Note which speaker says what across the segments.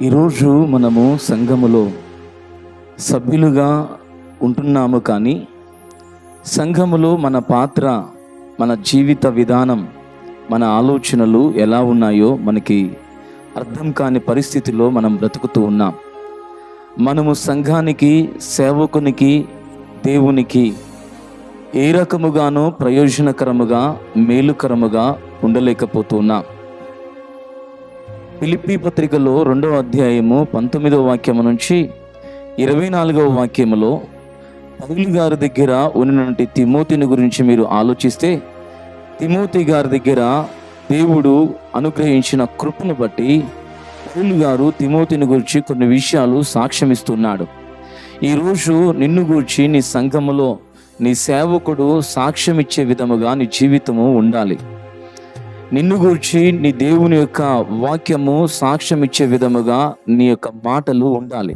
Speaker 1: ఈరోజు మనము సంఘములో సభ్యులుగా ఉంటున్నాము, కానీ సంఘములో మన పాత్ర, మన జీవిత విధానం, మన ఆలోచనలు ఎలా ఉన్నాయో మనకి అర్థం కాని పరిస్థితిలో మనం బ్రతుకుతూ ఉన్నాం. మనము సంఘానికి, సేవకునికి, దేవునికి ఏ రకముగానో ప్రయోజనకరముగా, మేలుకరముగా ఉండలేకపోతున్నాం. ఫిలిప్పీ పత్రికలో 2వ అధ్యాయము 19వ వాక్యము నుంచి 24వ వాక్యములో పౌలు గారి దగ్గర ఉన్నటువంటి తిమోతిని గురించి మీరు ఆలోచిస్తే, తిమోతి గారి దగ్గర దేవుడు అనుగ్రహించిన కృపను బట్టి పౌలు గారు తిమోతిని గురించి కొన్ని విషయాలు సాక్ష్యమిస్తున్నాడు. ఈరోజు నిన్ను గురించి నీ సంఘములో నీ సేవకుడు సాక్ష్యం ఇచ్చే విధముగా నీ జీవితము ఉండాలి. నిన్ను గూర్చి నీ దేవుని యొక్క వాక్యము సాక్ష్యం ఇచ్చే విధముగా నీ యొక్క మాటలు ఉండాలి.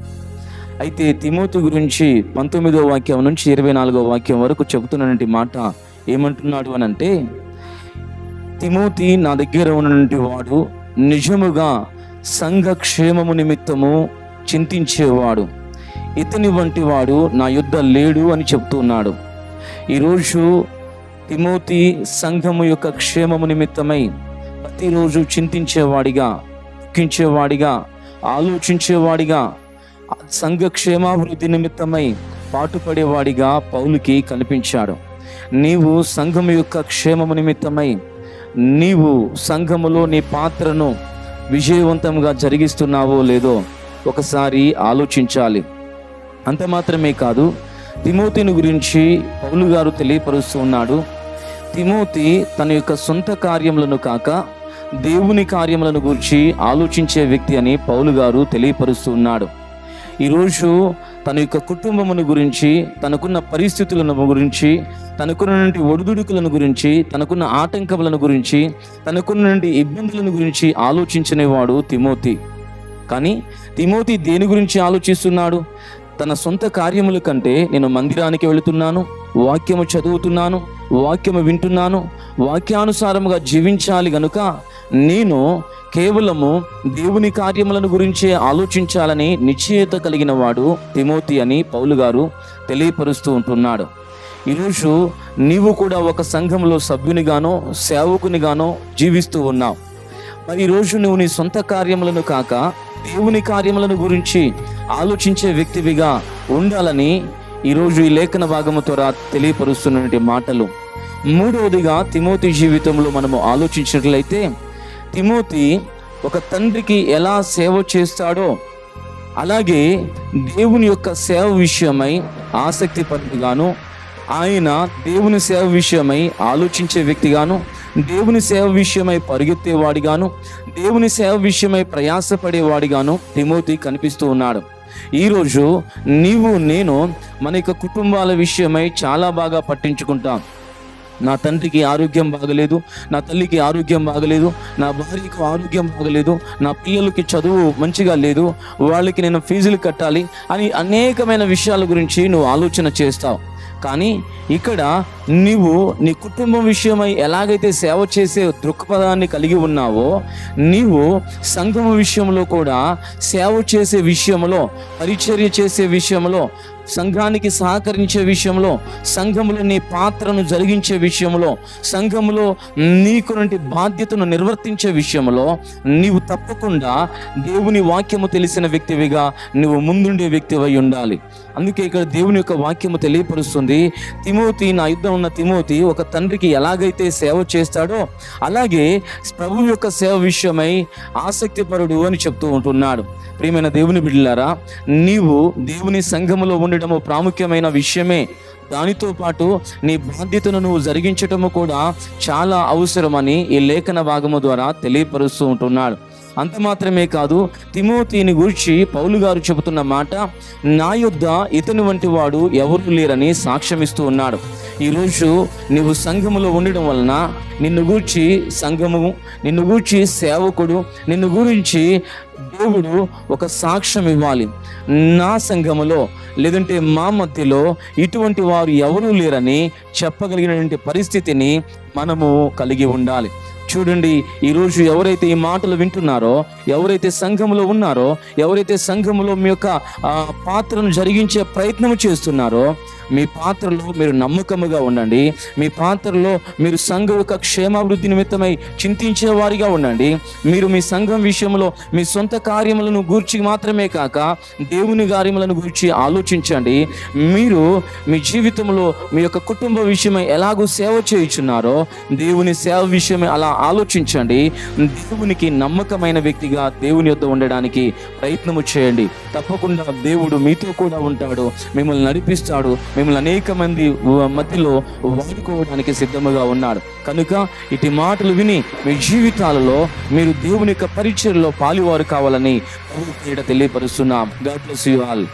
Speaker 1: అయితే తిమోతి గురించి 19వ వాక్యం నుంచి 24వ వాక్యం వరకు చెబుతున్నటువంటి మాట ఏమంటున్నాడు అని అంటే, తిమోతి నా దగ్గర ఉన్నటువంటి వాడు నిజముగా సంఘ క్షేమము నిమిత్తము చింతించేవాడు, ఇతని వంటి వాడు నా యొద్ద లేడు అని చెప్తున్నాడు. ఈరోజు తిమోతి సంఘము యొక్క క్షేమము నిమిత్తమై ప్రతిరోజు చింతించేవాడిగా, దుఃఖించేవాడిగా, ఆలోచించేవాడిగా, సంఘ క్షేమాభివృద్ధి నిమిత్తమై పాటుపడేవాడిగా పౌలుకి కనిపించాడు. నీవు సంఘము యొక్క క్షేమము నిమిత్తమై నీవు సంఘములో నీ పాత్రను విజయవంతంగా జరిగిస్తున్నావో లేదో ఒకసారి ఆలోచించాలి. అంత మాత్రమే కాదు, తిమోతిని గురించి పౌలు గారు తెలియపరుస్తూ ఉన్నాడు. తిమోతి తన యొక్క సొంత కార్యములను కాక దేవుని కార్యములను గురించి ఆలోచించే వ్యక్తి అని పౌలు గారు తెలియపరుస్తూ ఉన్నాడు. ఈరోజు తన యొక్క కుటుంబమును గురించి, తనకున్న పరిస్థితులను గురించి, తనకున్నటువంటి ఒడిదుడుకులను గురించి, తనకున్న ఆటంకములను గురించి, తనకున్నటువంటి ఇబ్బందులను గురించి ఆలోచించనేవాడు తిమోతి. కానీ తిమోతి దేని గురించి ఆలోచిస్తున్నాడు? తన సొంత కార్యముల కంటే నేను మందిరానికి వెళుతున్నాను, వాక్యము చదువుతున్నాను, వాక్యము వింటున్నాను, వాక్యానుసారముగా జీవించాలి గనుక నేను కేవలము దేవుని కార్యములను గురించే ఆలోచించాలని నిశ్చయత కలిగిన వాడు తిమోతి అని పౌలు గారు తెలియపరుస్తూ ఉంటున్నాడు. ఈరోజు నీవు కూడా ఒక సంఘంలో సభ్యునిగానో సేవకునిగానో జీవిస్తూ ఉన్నావు. మరి ఈరోజు నువ్వు నీ సొంత కార్యములను కాక దేవుని కార్యములను గురించి ఆలోచించే వ్యక్తివిగా ఉండాలని ఈరోజు ఈ లేఖన భాగము ద్వారా తెలియపరుస్తున్నటువంటి మాటలు. మూడవదిగా తిమోతి జీవితంలో మనము ఆలోచించినట్లయితే, తిమోతి ఒక తండ్రికి ఎలా సేవ చేస్తాడో అలాగే దేవుని యొక్క సేవ విషయమై ఆసక్తి పరుడుగాను, ఆయన దేవుని సేవ విషయమై ఆలోచించే వ్యక్తిగాను, దేవుని సేవ విషయమై పరిగెత్తేవాడిగాను, దేవుని సేవ విషయమై ప్రయాసపడేవాడిగాను తిమోతి కనిపిస్తూ ఉన్నాడు. ఈరోజు నీవు నేను మన యొక్క కుటుంబాల విషయమై చాలా బాగా పట్టించుకుంటాం. నా తండ్రికి ఆరోగ్యం బాగలేదు, నా తల్లికి ఆరోగ్యం బాగలేదు, నా భార్యకు ఆరోగ్యం బాగలేదు, నా పిల్లలకి చదువు మంచిగా లేదు, వాళ్ళకి నేను ఫీజులు కట్టాలి అని అనేకమైన విషయాల గురించి నువ్వు ఆలోచన చేస్తావు. కానీ ఇక్కడ నీవు నీ కుటుంబం విషయమై ఎలాగైతే సేవ చేసే దృక్పథాన్ని కలిగి ఉన్నావో, నీవు సంఘం విషయంలో కూడా సేవ చేసే విషయంలో, పరిచర్య చేసే విషయంలో, సంఘానికి సహకరించే విషయంలో, సంఘములో నీ పాత్రను జరిగించే విషయంలో, సంఘములో నీకునంటి బాధ్యతను నిర్వర్తించే విషయంలో నీవు తప్పకుండా దేవుని వాక్యము తెలిసిన వ్యక్తివిగా నువ్వు ముందుండే వ్యక్తివై ఉండాలి. అందుకే ఇక్కడ దేవుని యొక్క వాక్యము తెలియపరుస్తుంది, తిమోతి, నా యుద్ధం ఉన్న తిమోతి ఒక తండ్రికి ఎలాగైతే సేవ చేస్తాడో అలాగే ప్రభు యొక్క సేవ విషయమై ఆసక్తిపరుడు అని చెప్తూ ఉంటున్నాడు. ప్రియమైన దేవుని బిడ్డలారా, నీవు దేవుని సంఘములో ఉండడము ప్రాముఖ్యమైన విషయమే. దానితో పాటు నీ బాధ్యతను నువ్వు జరిగించటము కూడా చాలా అవసరమని ఈ లేఖన భాగము ద్వారా తెలియపరుస్తూ ఉంటున్నాడు. అంత మాత్రమే కాదు, తిమోతిని గూర్చి పౌలు గారు చెబుతున్న మాట, నా యొద్ద ఇతని వంటి వాడు ఎవరు లేరని సాక్ష్యమిస్తూ ఉన్నాడు. ఈరోజు నీవు సంఘములో ఉండడం వలన నిన్ను గూర్చి సంఘము, నిన్ను గూర్చి సేవకుడు, నిన్ను గురించి దేవుడు ఒక సాక్ష్యం ఇవ్వాలి. నా సంఘములో లేదంటే మా మధ్యలో ఇటువంటి వారు ఎవరూ లేరని చెప్పగలిగినటువంటి పరిస్థితిని మనము కలిగి ఉండాలి. చూడండి, ఈరోజు ఎవరైతే ఈ మాటలు వింటున్నారో, ఎవరైతే సంఘములో ఉన్నారో, ఎవరైతే సంఘములో మీ యొక్క పాత్రను జరిగించే ప్రయత్నం చేస్తున్నారో, మీ పాత్రలో మీరు నమ్మకముగా ఉండండి. మీ పాత్రలో మీరు సంఘం యొక్క క్షేమాభివృద్ధి నిమిత్తమై చింతించే వారిగా ఉండండి. మీరు మీ సంఘం విషయంలో మీ సొంత కార్యములను గూర్చి మాత్రమే కాక దేవుని కార్యములను గూర్చి ఆలోచించండి. మీరు మీ జీవితంలో మీ యొక్క కుటుంబ విషయమై ఎలాగో సేవ చేయుచున్నారో, దేవుని సేవ విషయమై అలా ఆలోచించండి. దేవునికి నమ్మకమైన వ్యక్తిగా దేవుని యొద్ద ఉండడానికి ప్రయత్నము చేయండి. తప్పకుండా దేవుడు మీతో కూడా ఉంటాడు, మిమ్మల్ని నడిపిస్తాడు, మిమ్మల్ని అనేక మంది మధ్యలో వాడుకోవడానికి సిద్ధముగా ఉన్నాడు. కనుక ఇటు మాటలు విని మీ జీవితాలలో మీరు దేవుని యొక్క పరిచర్యలో పాలువారు కావాలని తెలియపరుస్తున్నాం. God bless you all.